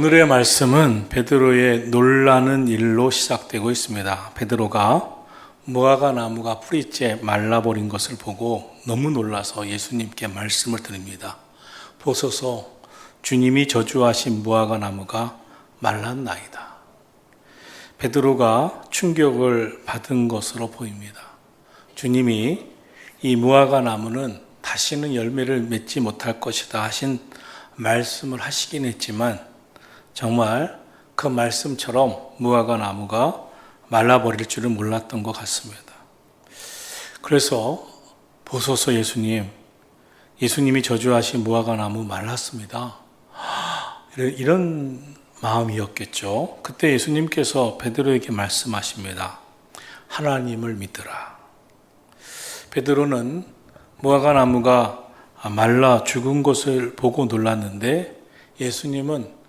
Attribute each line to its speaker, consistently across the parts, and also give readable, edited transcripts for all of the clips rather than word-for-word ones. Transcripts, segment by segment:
Speaker 1: 오늘의 말씀은 베드로의 놀라는 일로 시작되고 있습니다. 베드로가 무화과 나무가 뿌리째 말라버린 것을 보고 너무 놀라서 예수님께 말씀을 드립니다. 보소서, 주님이 저주하신 무화과 나무가 말랐나이다. 베드로가 충격을 받은 것으로 보입니다. 주님이 이 무화과 나무는 다시는 열매를 맺지 못할 것이다 하신 말씀을 하시긴 했지만 정말 그 말씀처럼 무화과 나무가 말라버릴 줄은 몰랐던 것 같습니다. 그래서 보소서 예수님이 저주하신 무화과 나무 말랐습니다. 이런 마음이었겠죠. 그때 예수님께서 베드로에게 말씀하십니다. 하나님을 믿으라. 베드로는 무화과 나무가 말라 죽은 것을 보고 놀랐는데 예수님은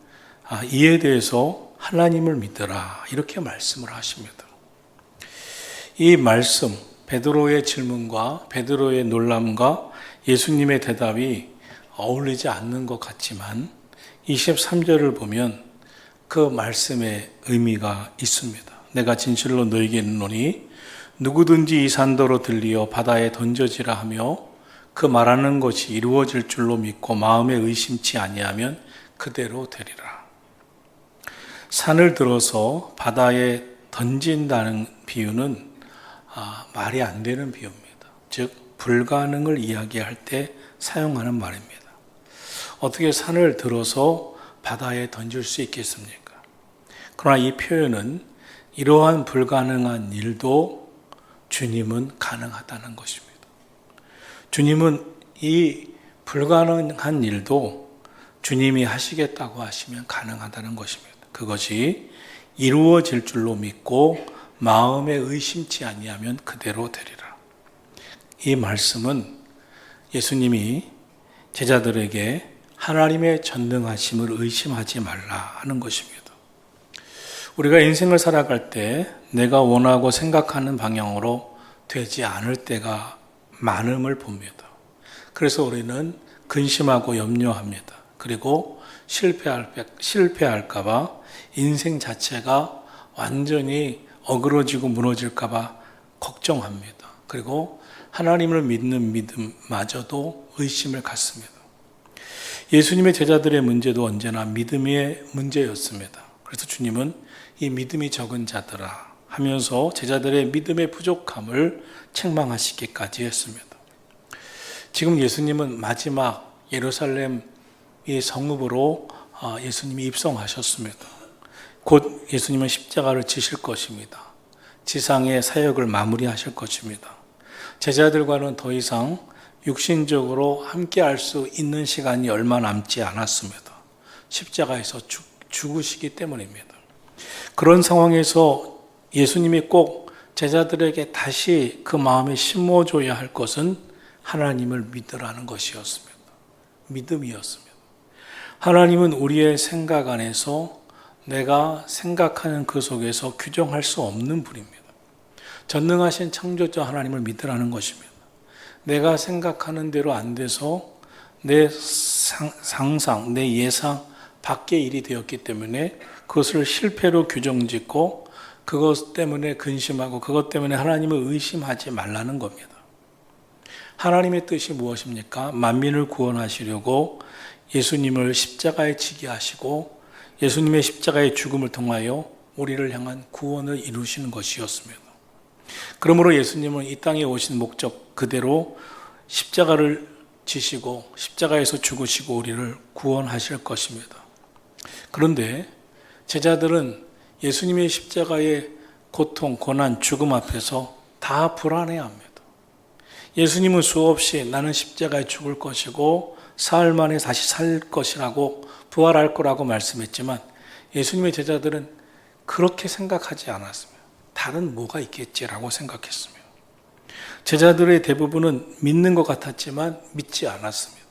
Speaker 1: 이에 대해서 하나님을 믿으라 이렇게 말씀을 하십니다. 이 말씀, 베드로의 질문과 베드로의 놀람과 예수님의 대답이 어울리지 않는 것 같지만 23절을 보면 그 말씀의 의미가 있습니다. 내가 진실로 너에게 이르노니 누구든지 이 산더러 들리어 바다에 던져지라 하며 그 말하는 것이 이루어질 줄로 믿고 마음에 의심치 아니하면 그대로 되리라. 산을 들어서 바다에 던진다는 비유는 말이 안 되는 비유입니다. 즉 불가능을 이야기할 때 사용하는 말입니다. 어떻게 산을 들어서 바다에 던질 수 있겠습니까? 그러나 이 표현은 이러한 불가능한 일도 주님은 가능하다는 것입니다. 주님은 이 불가능한 일도 주님이 하시겠다고 하시면 가능하다는 것입니다. 그것이 이루어질 줄로 믿고 마음에 의심치 아니하면 그대로 되리라. 이 말씀은 예수님이 제자들에게 하나님의 전능하심을 의심하지 말라 하는 것입니다. 우리가 인생을 살아갈 때 내가 원하고 생각하는 방향으로 되지 않을 때가 많음을 봅니다. 그래서 우리는 근심하고 염려합니다. 그리고 실패할까 봐 인생 자체가 완전히 어그러지고 무너질까 봐 걱정합니다. 그리고 하나님을 믿는 믿음마저도 의심을 갖습니다. 예수님의 제자들의 문제도 언제나 믿음의 문제였습니다. 그래서 주님은 이 믿음이 적은 자들아 하면서 제자들의 믿음의 부족함을 책망하시기까지 했습니다. 지금 예수님은 마지막 예루살렘 이 성읍으로 예수님이 입성하셨습니다. 곧 예수님은 십자가를 지실 것입니다. 지상의 사역을 마무리하실 것입니다. 제자들과는 더 이상 육신적으로 함께할 수 있는 시간이 얼마 남지 않았습니다. 십자가에서 죽으시기 때문입니다. 그런 상황에서 예수님이 꼭 제자들에게 다시 그 마음에 심어줘야 할 것은 하나님을 믿으라는 것이었습니다. 믿음이었습니다. 하나님은 우리의 생각 안에서 내가 생각하는 그 속에서 규정할 수 없는 분입니다. 전능하신 창조자 하나님을 믿으라는 것입니다. 내가 생각하는 대로 안 돼서 내 상상, 내 예상 밖의 일이 되었기 때문에 그것을 실패로 규정짓고 그것 때문에 근심하고 그것 때문에 하나님을 의심하지 말라는 겁니다. 하나님의 뜻이 무엇입니까? 만민을 구원하시려고 예수님을 십자가에 지게 하시고 예수님의 십자가의 죽음을 통하여 우리를 향한 구원을 이루시는 것이었습니다. 그러므로 예수님은 이 땅에 오신 목적 그대로 십자가를 지시고 십자가에서 죽으시고 우리를 구원하실 것입니다. 그런데 제자들은 예수님의 십자가의 고통, 고난, 죽음 앞에서 다 불안해합니다. 예수님은 수없이 나는 십자가에 죽을 것이고 사흘 만에 다시 살 것이라고 부활할 거라고 말씀했지만 예수님의 제자들은 그렇게 생각하지 않았습니다. 다른 뭐가 있겠지라고 생각했습니다. 제자들의 대부분은 믿는 것 같았지만 믿지 않았습니다.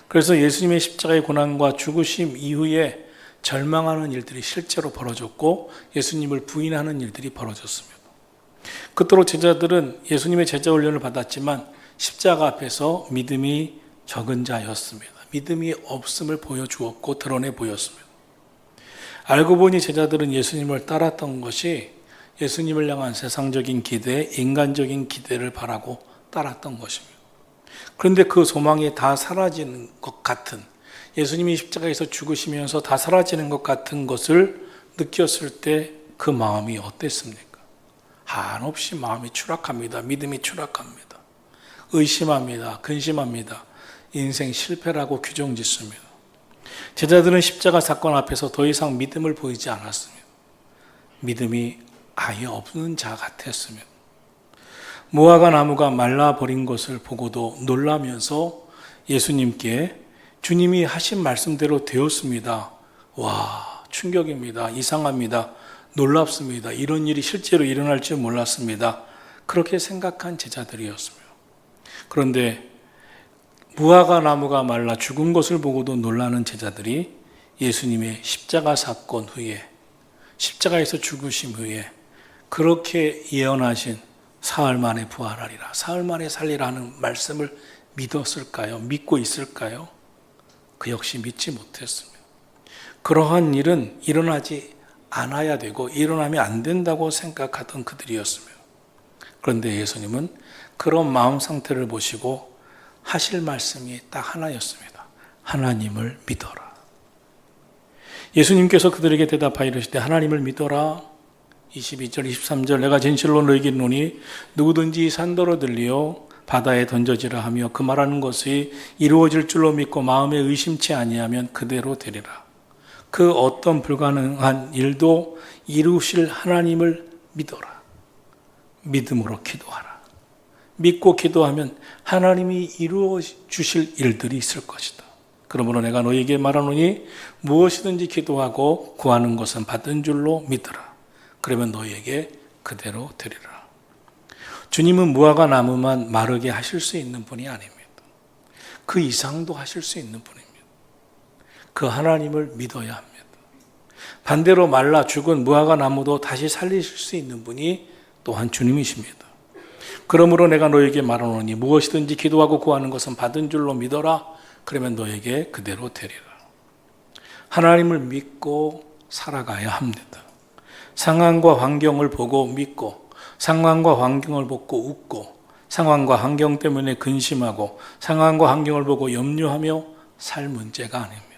Speaker 1: 그래서 예수님의 십자가의 고난과 죽으심 이후에 절망하는 일들이 실제로 벌어졌고 예수님을 부인하는 일들이 벌어졌습니다. 그토록 제자들은 예수님의 제자 훈련을 받았지만 십자가 앞에서 믿음이 적은 자였습니다. 믿음이 없음을 보여주었고 드러내 보였습니다. 알고 보니 제자들은 예수님을 따랐던 것이 예수님을 향한 세상적인 기대, 인간적인 기대를 바라고 따랐던 것입니다. 그런데 그 소망이 다 사라지는 것 같은, 예수님이 십자가에서 죽으시면서 다 사라지는 것 같은 것을 느꼈을 때 그 마음이 어땠습니까? 한없이 마음이 추락합니다. 믿음이 추락합니다. 의심합니다. 근심합니다. 인생 실패라고 규정짓습니다. 제자들은 십자가 사건 앞에서 더 이상 믿음을 보이지 않았습니다. 믿음이 아예 없는 자 같았습니다. 무화과 나무가 말라버린 것을 보고도 놀라면서 예수님께 주님이 하신 말씀대로 되었습니다. 와, 충격입니다. 이상합니다. 놀랍습니다. 이런 일이 실제로 일어날 줄 몰랐습니다. 그렇게 생각한 제자들이었습니다. 그런데 무화과 나무가 말라 죽은 것을 보고도 놀라는 제자들이 예수님의 십자가 사건 후에, 십자가에서 죽으심 후에 그렇게 예언하신 사흘 만에 부활하리라, 사흘 만에 살리라 하는 말씀을 믿었을까요? 믿고 있을까요? 그 역시 믿지 못했습니다. 그러한 일은 일어나지 않아야 되고 일어나면 안 된다고 생각하던 그들이었습니다. 그런데 예수님은 그런 마음 상태를 보시고 하실 말씀이 딱 하나였습니다. 하나님을 믿어라. 예수님께서 그들에게 대답하여 이르시되 하나님을 믿어라. 22절 23절 내가 진실로 너희에게 이르노니 누구든지 산더러 들리어 바다에 던져지라 하며 그 말하는 것이 이루어질 줄로 믿고 마음에 의심치 아니하면 그대로 되리라. 그 어떤 불가능한 일도 이루실 하나님을 믿어라. 믿음으로 기도하라. 믿고 기도하면 하나님이 이루어 주실 일들이 있을 것이다. 그러므로 내가 너희에게 말하노니 무엇이든지 기도하고 구하는 것은 받은 줄로 믿으라. 그러면 너희에게 그대로 되리라. 주님은 무화과 나무만 마르게 하실 수 있는 분이 아닙니다. 그 이상도 하실 수 있는 분입니다. 그 하나님을 믿어야 합니다. 반대로 말라 죽은 무화과 나무도 다시 살리실 수 있는 분이 또한 주님이십니다. 그러므로 내가 너에게 말하노니 무엇이든지 기도하고 구하는 것은 받은 줄로 믿어라. 그러면 너에게 그대로 되리라. 하나님을 믿고 살아가야 합니다. 상황과 환경을 보고 믿고, 상황과 환경을 보고 웃고, 상황과 환경 때문에 근심하고, 상황과 환경을 보고 염려하며 살 문제가 아닙니다.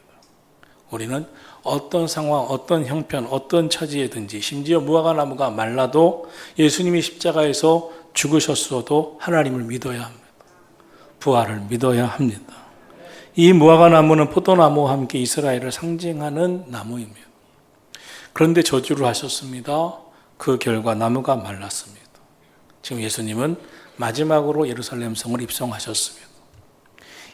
Speaker 1: 우리는 어떤 상황, 어떤 형편, 어떤 처지에든지, 심지어 무화과 나무가 말라도 예수님이 십자가에서 죽으셨어도 하나님을 믿어야 합니다. 부활을 믿어야 합니다. 이 무화과 나무는 포도나무와 함께 이스라엘을 상징하는 나무입니다. 그런데 저주를 하셨습니다. 그 결과 나무가 말랐습니다. 지금 예수님은 마지막으로 예루살렘 성을 입성하셨습니다.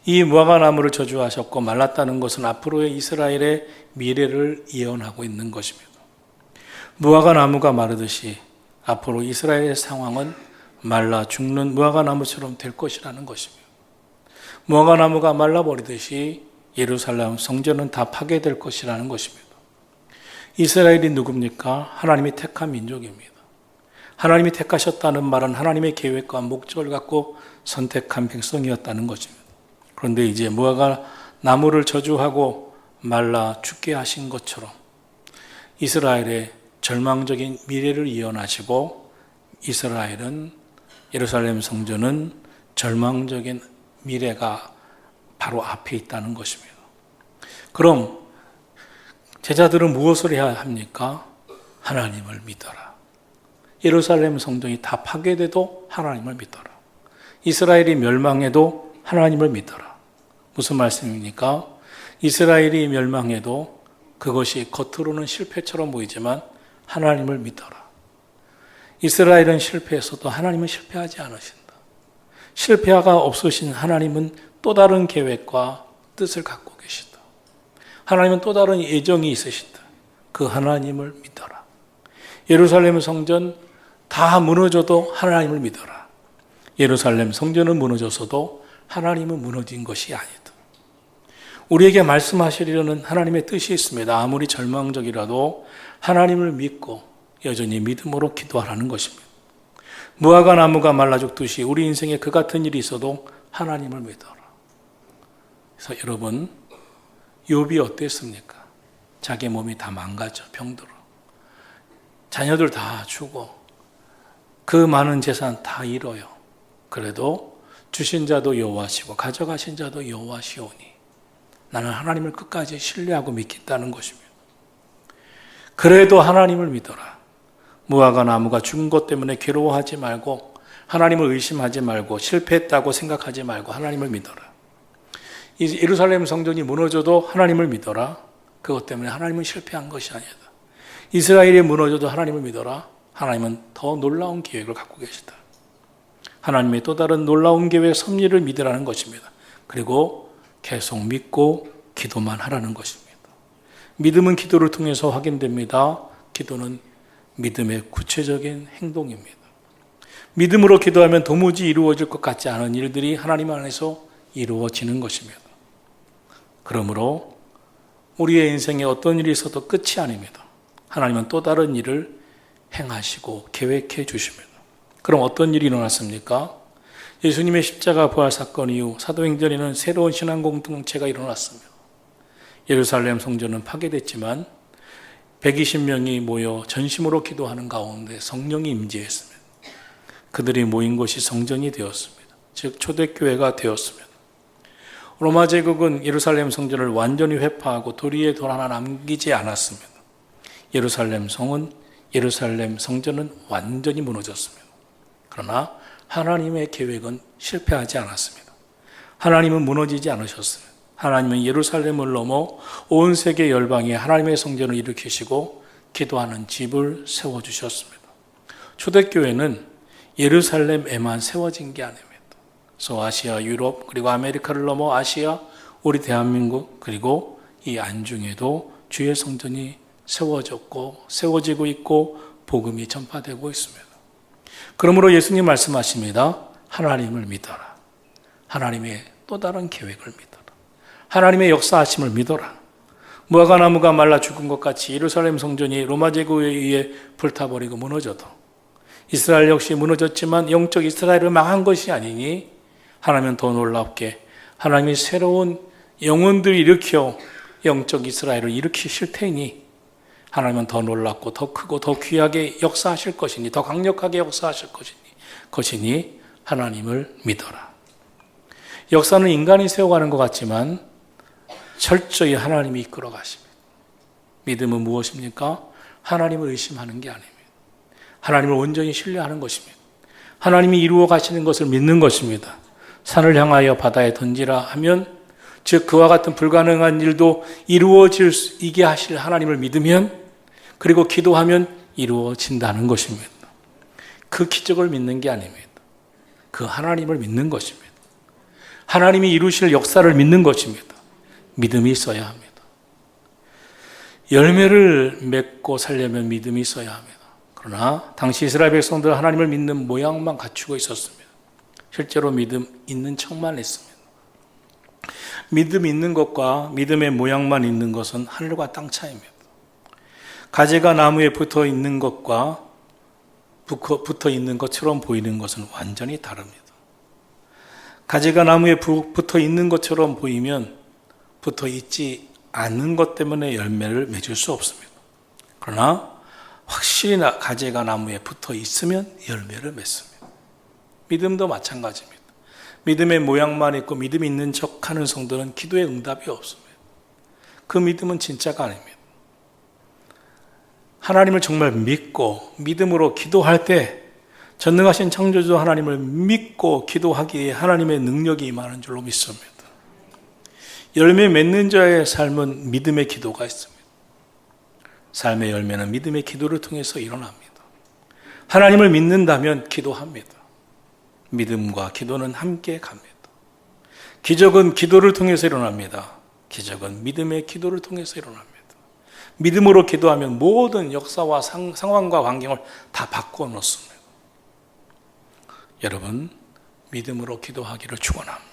Speaker 1: 이 무화과 나무를 저주하셨고 말랐다는 것은 앞으로의 이스라엘의 미래를 예언하고 있는 것입니다. 무화과 나무가 마르듯이 앞으로 이스라엘의 상황은 말라 죽는 무화과 나무처럼 될 것이라는 것입니다. 무화과 나무가 말라버리듯이 예루살렘 성전은 다 파괴될 것이라는 것입니다. 이스라엘이 누굽니까? 하나님이 택한 민족입니다. 하나님이 택하셨다는 말은 하나님의 계획과 목적을 갖고 선택한 백성이었다는 것입니다. 그런데 이제 무화과 나무를 저주하고 말라 죽게 하신 것처럼 이스라엘의 절망적인 미래를 예언하시고 이스라엘은 예루살렘 성전은 절망적인 미래가 바로 앞에 있다는 것입니다. 그럼 제자들은 무엇을 해야 합니까? 하나님을 믿어라. 예루살렘 성전이 다 파괴돼도 하나님을 믿어라. 이스라엘이 멸망해도 하나님을 믿어라. 무슨 말씀입니까? 이스라엘이 멸망해도 그것이 겉으로는 실패처럼 보이지만 하나님을 믿어라. 이스라엘은 실패했어도 하나님은 실패하지 않으신다. 실패가 없으신 하나님은 또 다른 계획과 뜻을 갖고 계시다. 하나님은 또 다른 예정이 있으시다. 그 하나님을 믿어라. 예루살렘 성전 다 무너져도 하나님을 믿어라. 예루살렘 성전은 무너졌어도 하나님은 무너진 것이 아니다. 우리에게 말씀하시려는 하나님의 뜻이 있습니다. 아무리 절망적이라도 하나님을 믿고 여전히 믿음으로 기도하라는 것입니다. 무화과 나무가 말라 죽듯이 우리 인생에 그 같은 일이 있어도 하나님을 믿어라. 그래서 여러분, 욥이 어땠습니까? 자기 몸이 다 망가져 병들어. 자녀들 다 죽어. 그 많은 재산 다 잃어요. 그래도 주신 자도 여호와시고 가져가신 자도 여호와시오니 나는 하나님을 끝까지 신뢰하고 믿겠다는 것입니다. 그래도 하나님을 믿어라. 무화과 나무가 죽은 것 때문에 괴로워하지 말고 하나님을 의심하지 말고 실패했다고 생각하지 말고 하나님을 믿어라. 예루살렘 성전이 무너져도 하나님을 믿어라. 그것 때문에 하나님은 실패한 것이 아니다. 이스라엘이 무너져도 하나님을 믿어라. 하나님은 더 놀라운 계획을 갖고 계시다. 하나님의 또 다른 놀라운 계획 섭리를 믿으라는 것입니다. 그리고 계속 믿고 기도만 하라는 것입니다. 믿음은 기도를 통해서 확인됩니다. 기도는 믿음의 구체적인 행동입니다. 믿음으로 기도하면 도무지 이루어질 것 같지 않은 일들이 하나님 안에서 이루어지는 것입니다. 그러므로 우리의 인생에 어떤 일이 있어도 끝이 아닙니다. 하나님은 또 다른 일을 행하시고 계획해 주십니다. 그럼 어떤 일이 일어났습니까? 예수님의 십자가 부활 사건 이후 사도행전에는 새로운 신앙 공동체가 일어났습니다. 예루살렘 성전은 파괴됐지만 120명이 모여 전심으로 기도하는 가운데 성령이 임재했습니다. 그들이 모인 곳이 성전이 되었습니다. 즉 초대교회가 되었습니다. 로마 제국은 예루살렘 성전을 완전히 회파하고 도리에 돌 하나 남기지 않았습니다. 예루살렘 성전은 완전히 무너졌습니다. 그러나 하나님의 계획은 실패하지 않았습니다. 하나님은 무너지지 않으셨습니다. 하나님은 예루살렘을 넘어 온 세계 열방에 하나님의 성전을 일으키시고 기도하는 집을 세워주셨습니다. 초대교회는 예루살렘에만 세워진 게 아닙니다. 소아시아, 유럽, 그리고 아메리카를 넘어 아시아, 우리 대한민국, 그리고 이 안중에도 주의 성전이 세워지고 있고 복음이 전파되고 있습니다. 그러므로 예수님 말씀하십니다. 하나님을 믿어라. 하나님의 또 다른 계획을 믿어라. 하나님의 역사하심을 믿어라. 무화과 나무가 말라 죽은 것 같이 예루살렘 성전이 로마 제국에 의해 불타버리고 무너져도 이스라엘 역시 무너졌지만 영적 이스라엘을 망한 것이 아니니 하나님은 더 놀랍게 하나님이 새로운 영혼들을 일으켜 영적 이스라엘을 일으키실 테니 하나님은 더 놀랍고 더 크고 더 귀하게 역사하실 것이니 더 강력하게 역사하실 것이니 하나님을 믿어라. 역사는 인간이 세워가는 것 같지만 철저히 하나님이 이끌어 가십니다. 믿음은 무엇입니까? 하나님을 의심하는 게 아닙니다. 하나님을 온전히 신뢰하는 것입니다. 하나님이 이루어 가시는 것을 믿는 것입니다. 산을 향하여 바다에 던지라 하면 즉 그와 같은 불가능한 일도 이루어지게 하실 하나님을 믿으면 그리고 기도하면 이루어진다는 것입니다. 그 기적을 믿는 게 아닙니다. 그 하나님을 믿는 것입니다. 하나님이 이루실 역사를 믿는 것입니다. 믿음이 있어야 합니다. 열매를 맺고 살려면 믿음이 있어야 합니다. 그러나 당시 이스라엘 백성들은 하나님을 믿는 모양만 갖추고 있었습니다. 실제로 믿음 있는 척만 했습니다. 믿음 있는 것과 믿음의 모양만 있는 것은 하늘과 땅 차이입니다. 가지가 나무에 붙어 있는 것과 붙어 있는 것처럼 보이는 것은 완전히 다릅니다. 가지가 나무에 붙어 있는 것처럼 보이면 붙어 있지 않는 것 때문에 열매를 맺을 수 없습니다. 그러나 확실히 가지가 나무에 붙어 있으면 열매를 맺습니다. 믿음도 마찬가지입니다. 믿음의 모양만 있고 믿음이 있는 척하는 성도는 기도에 응답이 없습니다. 그 믿음은 진짜가 아닙니다. 하나님을 정말 믿고 믿음으로 기도할 때 전능하신 창조주 하나님을 믿고 기도하기에 하나님의 능력이 임하는 줄로 믿습니다. 열매 맺는 자의 삶은 믿음의 기도가 있습니다. 삶의 열매는 믿음의 기도를 통해서 일어납니다. 하나님을 믿는다면 기도합니다. 믿음과 기도는 함께 갑니다. 기적은 기도를 통해서 일어납니다. 기적은 믿음의 기도를 통해서 일어납니다. 믿음으로 기도하면 모든 역사와 상황과 환경을 다 바꿔 놓습니다. 여러분, 믿음으로 기도하기를 축원합니다.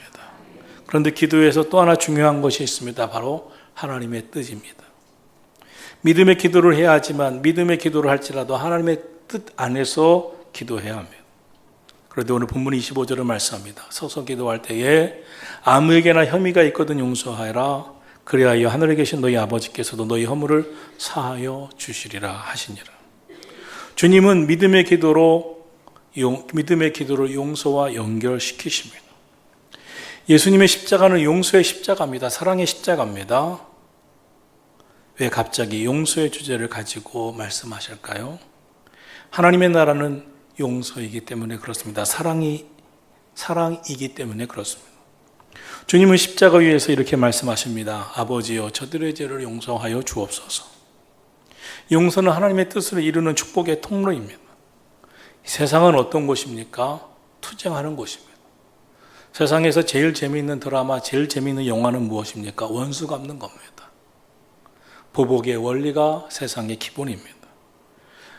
Speaker 1: 그런데 기도에서 또 하나 중요한 것이 있습니다. 바로 하나님의 뜻입니다. 믿음의 기도를 해야 하지만 믿음의 기도를 할지라도 하나님의 뜻 안에서 기도해야 합니다. 그런데 오늘 본문 25절을 말씀합니다. 서서 기도할 때에 아무에게나 혐의가 있거든 용서하여라. 그리하여 하늘에 계신 너희 아버지께서도 너희 허물을 사하여 주시리라 하시니라. 주님은 믿음의 기도를 용서와 연결시키십니다. 예수님의 십자가는 용서의 십자가입니다. 사랑의 십자가입니다. 왜 갑자기 용서의 주제를 가지고 말씀하실까요? 하나님의 나라는 용서이기 때문에 그렇습니다. 사랑이기 때문에 그렇습니다. 주님은 십자가 위에서 이렇게 말씀하십니다. 아버지여, 저들의 죄를 용서하여 주옵소서. 용서는 하나님의 뜻을 이루는 축복의 통로입니다. 세상은 어떤 곳입니까? 투쟁하는 곳입니다. 세상에서 제일 재미있는 드라마, 제일 재미있는 영화는 무엇입니까? 원수 갚는 겁니다. 보복의 원리가 세상의 기본입니다.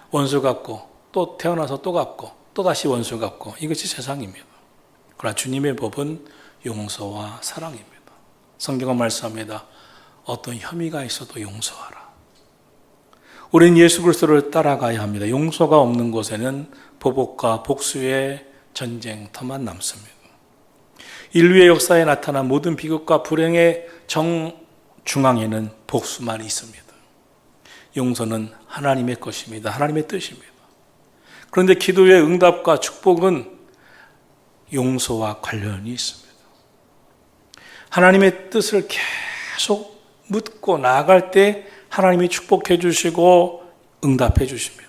Speaker 1: 원수 갚고 또 태어나서 또 갚고 또 다시 원수 갚고, 이것이 세상입니다. 그러나 주님의 법은 용서와 사랑입니다. 성경은 말씀합니다. 어떤 혐의가 있어도 용서하라. 우리는 예수 그리스도를 따라가야 합니다. 용서가 없는 곳에는 보복과 복수의 전쟁터만 남습니다. 인류의 역사에 나타난 모든 비극과 불행의 정중앙에는 복수만 있습니다. 용서는 하나님의 것입니다. 하나님의 뜻입니다. 그런데 기도의 응답과 축복은 용서와 관련이 있습니다. 하나님의 뜻을 계속 묻고 나아갈 때 하나님이 축복해 주시고 응답해 주십니다.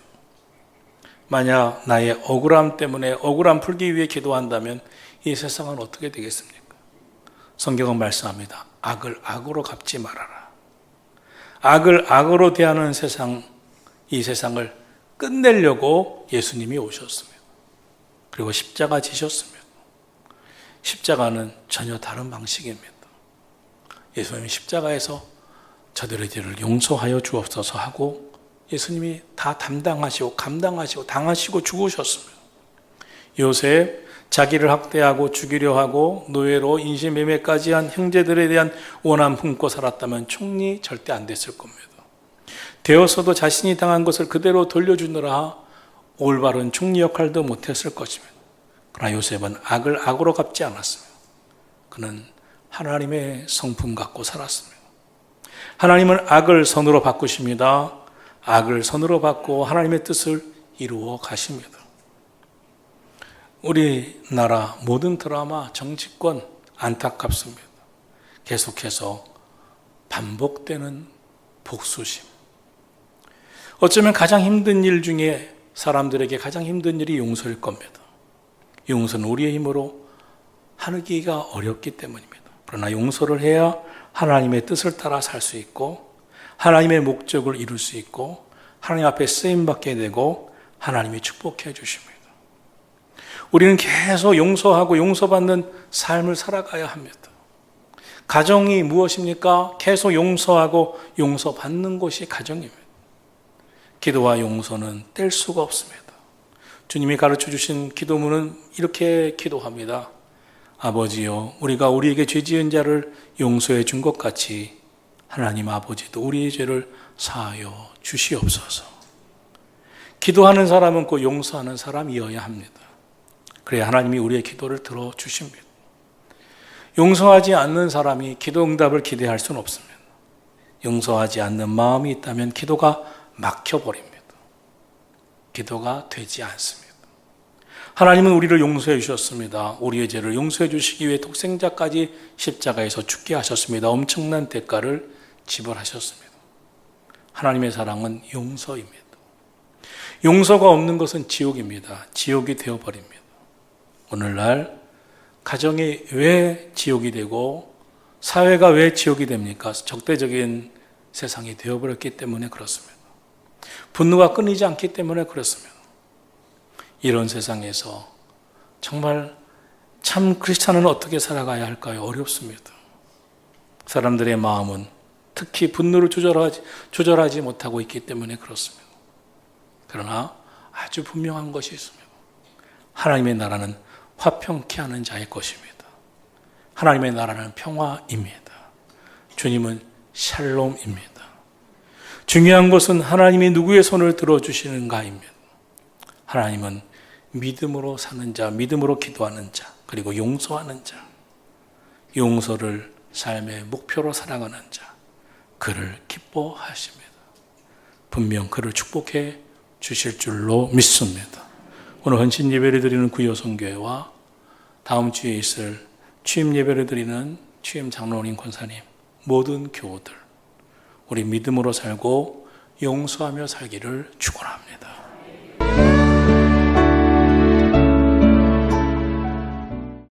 Speaker 1: 만약 나의 억울함 때문에 억울함 풀기 위해 기도한다면 이 세상은 어떻게 되겠습니까? 성경은 말씀합니다. 악을 악으로 갚지 말아라. 악을 악으로 대하는 세상, 이 세상을 끝내려고 예수님이 오셨습니다. 그리고 십자가 지셨습니다. 십자가는 전혀 다른 방식입니다. 예수님이 십자가에서 저들의 죄를 용서하여 주옵소서 하고 예수님이 다 담당하시고 감당하시고 당하시고 죽으셨습니다. 요셉, 자기를 학대하고 죽이려 하고 노예로 인신매매까지 한 형제들에 대한 원함 품고 살았다면 총리 절대 안 됐을 겁니다. 되었어도 자신이 당한 것을 그대로 돌려주느라 올바른 총리 역할도 못했을 것입니다. 그러나 요셉은 악을 악으로 갚지 않았습니다. 그는 하나님의 성품 갖고 살았습니다. 하나님은 악을 선으로 바꾸십니다. 악을 선으로 바꾸어 하나님의 뜻을 이루어 가십니다. 우리나라 모든 드라마, 정치권 안타깝습니다. 계속해서 반복되는 복수심. 어쩌면 가장 힘든 일 중에 사람들에게 가장 힘든 일이 용서일 겁니다. 용서는 우리의 힘으로 하기가 어렵기 때문입니다. 그러나 용서를 해야 하나님의 뜻을 따라 살 수 있고 하나님의 목적을 이룰 수 있고 하나님 앞에 쓰임받게 되고 하나님이 축복해 주십니다. 우리는 계속 용서하고 용서받는 삶을 살아가야 합니다. 가정이 무엇입니까? 계속 용서하고 용서받는 곳이 가정입니다. 기도와 용서는 뗄 수가 없습니다. 주님이 가르쳐 주신 기도문은 이렇게 기도합니다. 아버지여, 우리가 우리에게 죄 지은 자를 용서해 준 것 같이 하나님 아버지도 우리의 죄를 사하여 주시옵소서. 기도하는 사람은 꼭 용서하는 사람이어야 합니다. 그래야 하나님이 우리의 기도를 들어주십니다. 용서하지 않는 사람이 기도 응답을 기대할 수는 없습니다. 용서하지 않는 마음이 있다면 기도가 막혀버립니다. 기도가 되지 않습니다. 하나님은 우리를 용서해 주셨습니다. 우리의 죄를 용서해 주시기 위해 독생자까지 십자가에서 죽게 하셨습니다. 엄청난 대가를 지불하셨습니다. 하나님의 사랑은 용서입니다. 용서가 없는 것은 지옥입니다. 지옥이 되어버립니다. 오늘날 가정이 왜 지옥이 되고 사회가 왜 지옥이 됩니까? 적대적인 세상이 되어버렸기 때문에 그렇습니다. 분노가 끊이지 않기 때문에 그렇습니다. 이런 세상에서 정말 참 크리스찬은 어떻게 살아가야 할까요? 어렵습니다. 사람들의 마음은 특히 분노를 조절하지 못하고 있기 때문에 그렇습니다. 그러나 아주 분명한 것이 있습니다. 하나님의 나라는 화평케 하는 자의 것입니다. 하나님의 나라는 평화입니다. 주님은 샬롬입니다. 중요한 것은 하나님이 누구의 손을 들어주시는가입니다. 하나님은 믿음으로 사는 자, 믿음으로 기도하는 자, 그리고 용서하는 자, 용서를 삶의 목표로 살아가는 자, 그를 기뻐하십니다. 분명 그를 축복해 주실 줄로 믿습니다. 오늘 헌신 예배를 드리는 구요성교회와 다음 주에 있을 취임 예배를 드리는 취임 장로님 권사님 모든 교우들 우리 믿음으로 살고 용서하며 살기를 축원합니다.